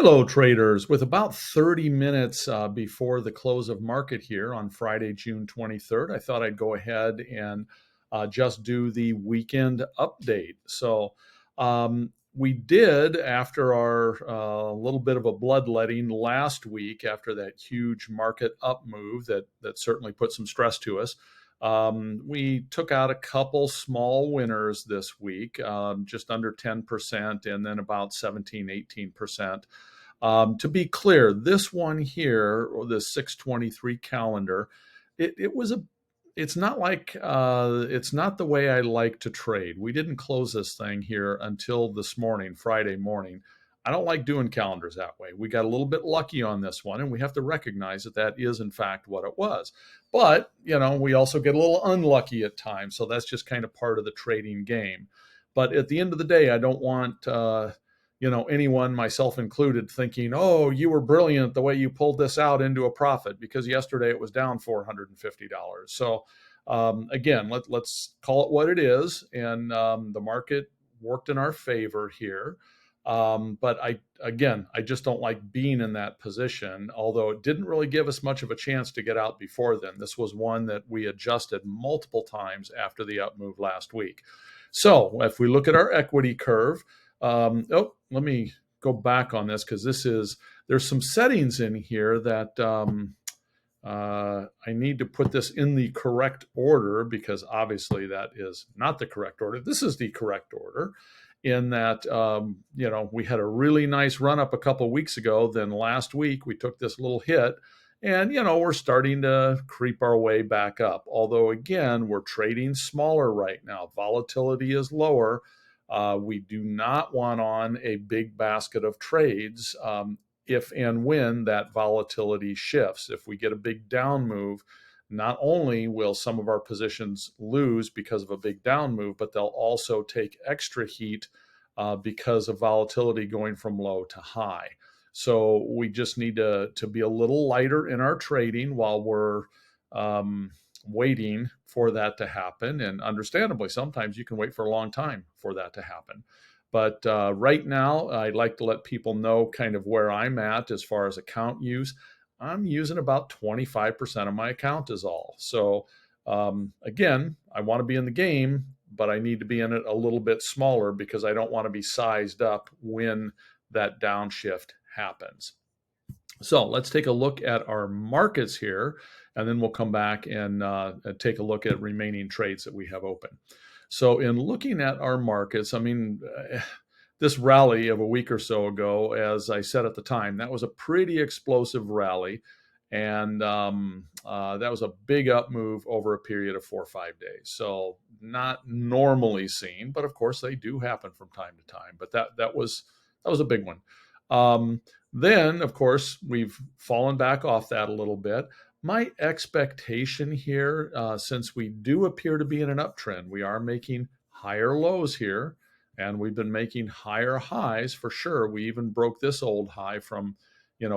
Hello, traders. With about 30 minutes before the close of market here on Friday, June 23rd, I thought I'd go ahead and just do the weekend update. We did, after our little bit of a bloodletting last week, after that huge market up move that certainly put some stress to us. We took out a couple small winners this week, just under 10%, and then about 17, 18%. To be clear, this one here, or this 623 calendar, it was a it's not like it's not the way I like to trade. We didn't close this thing here until this morning, Friday morning. I don't like doing calendars that way. We got a little bit lucky on this one, and we have to recognize that that is in fact what it was. But, we also get a little unlucky at times, so that's just kind of part of the trading game. But at the end of the day, I don't want anyone, myself included, thinking, "Oh, you were brilliant the way you pulled this out into a profit," because yesterday it was down $450. So again, let's call it what it is, and the market worked in our favor here. But I just don't like being in that position, although it didn't really give us much of a chance to get out before then. This was one that we adjusted multiple times after the up move last week. So if we look at our equity curve, let me go back on this because there's some settings in here that I need to put this in the correct order, because obviously that is not the correct order. This is the correct order, in that, we had a really nice run up a couple of weeks ago. Then last week we took this little hit, and, we're starting to creep our way back up. Although, again, we're trading smaller right now. Volatility is lower. We do not want on a big basket of trades if and when that volatility shifts. If we get a big down move, not only will some of our positions lose because of a big down move, but they'll also take extra heat because of volatility going from low to high. So we just need to be a little lighter in our trading while we're waiting for that to happen. And understandably, sometimes you can wait for a long time for that to happen. But right now, I'd like to let people know kind of where I'm at as far as account use. I'm using about 25% of my account is all. So again, I want to be in the game, but I need to be in it a little bit smaller because I don't want to be sized up when that downshift happens. So let's take a look at our markets here, and then we'll come back and take a look at remaining trades that we have open. So in looking at our markets, this rally of a week or so ago, as I said at the time, that was a pretty explosive rally. And that was a big up move over a period of 4 or 5 days. So not normally seen, but of course they do happen from time to time. But that was a big one. Then, of course, we've fallen back off that a little bit. My expectation here, since we do appear to be in an uptrend, we are making higher lows here, and we've been making higher highs for sure. We even broke this old high from,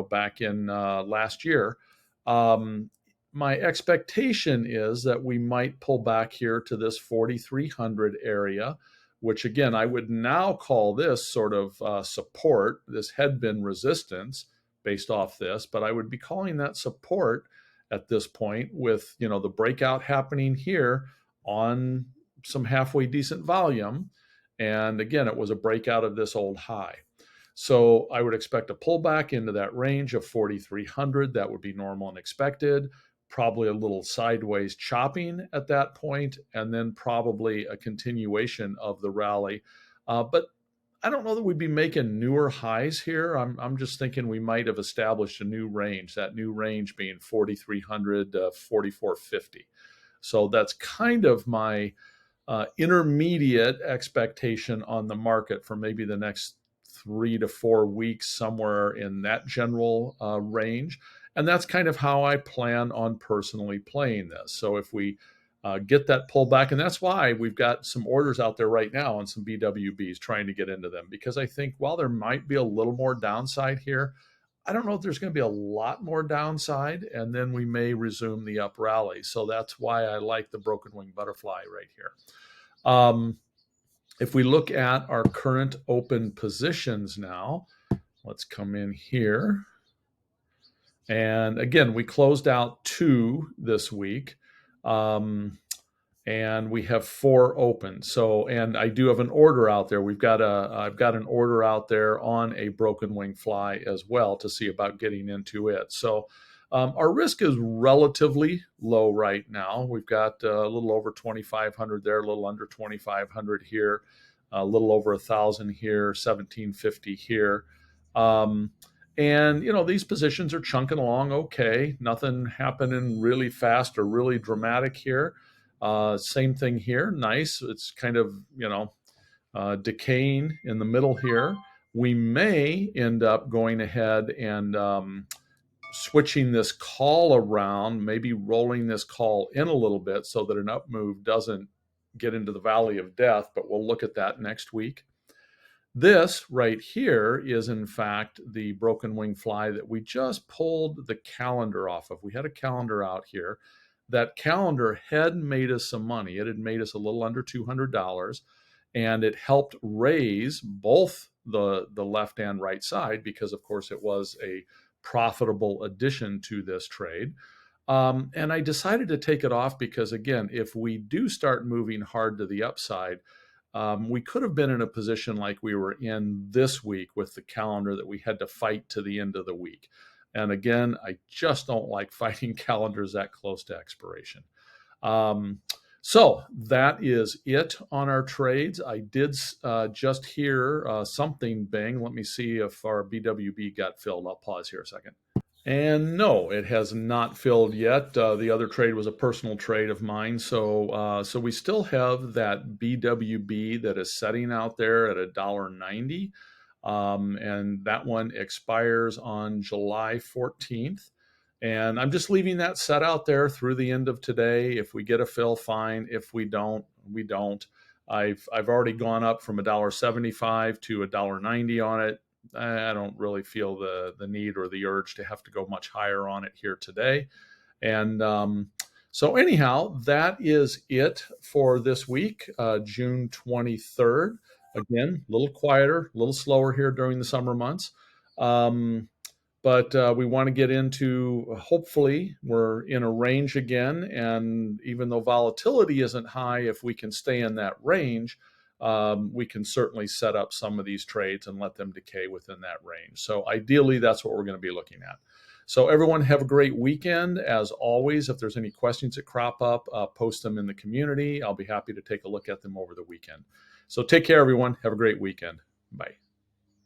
back in last year. My expectation is that we might pull back here to this 4,300 area, which again, I would now call this sort of support. This had been resistance based off this, but I would be calling that support at this point, with, the breakout happening here on some halfway decent volume. And again, it was a breakout of this old high. So I would expect a pullback into that range of 4,300. That would be normal and expected. Probably a little sideways chopping at that point, and then probably a continuation of the rally. But I don't know that we'd be making newer highs here. I'm just thinking we might have established a new range, that new range being 4,300 to 4,450. So that's kind of my intermediate expectation on the market for maybe the next 3 to 4 weeks, somewhere in that general range. And that's kind of how I plan on personally playing this. So if we get that pullback, and that's why we've got some orders out there right now on some BWBs, trying to get into them, because I think while there might be a little more downside here, I don't know if there's going to be a lot more downside, and then we may resume the up rally. So that's why I like the broken wing butterfly right here. If we look at our current open positions now, let's come in here. And again, we closed out 2 this week. And we have 4 open. So, and I do have an order out there. I've got an order out there on a broken wing fly as well to see about getting into it. So, our risk is relatively low right now. We've got a little over 2,500 there, a little under 2,500 here, a little over 1,000 here, 1,750 here. And these positions are chunking along okay. Nothing happening really fast or really dramatic here. Same thing here. Nice. It's kind of, decaying in the middle here. We may end up going ahead and switching this call around, maybe rolling this call in a little bit so that an up move doesn't get into the valley of death, but we'll look at that next week. This right here is, in fact, the broken wing fly that we just pulled the calendar off of. We had a calendar out here. That calendar had made us some money. It had made us a little under $200, and it helped raise both the left and right side because, of course, it was a profitable addition to this trade. And I decided to take it off because, again, if we do start moving hard to the upside, we could have been in a position like we were in this week with the calendar that we had to fight to the end of the week. And again, I just don't like fighting calendars that close to expiration. So that is it on our trades. I did just hear something bang. Let me see if our BWB got filled. I'll pause here a second. And no, it has not filled yet. The other trade was a personal trade of mine. So we still have that BWB that is setting out there at $1.90. And that one expires on July 14th. And I'm just leaving that set out there through the end of today. If we get a fill, fine. If we don't, we don't. I've already gone up from $1.75 to $1.90 on it. I don't really feel the need or the urge to have to go much higher on it here today. And so anyhow, that is it for this week, June 23rd. Again, a little quieter, a little slower here during the summer months. But we want to get into, hopefully, we're in a range again. And even though volatility isn't high, if we can stay in that range, we can certainly set up some of these trades and let them decay within that range. So ideally, that's what we're going to be looking at. So everyone have a great weekend. As always, if there's any questions that crop up, post them in the community. I'll be happy to take a look at them over the weekend. So take care, everyone. Have a great weekend. Bye.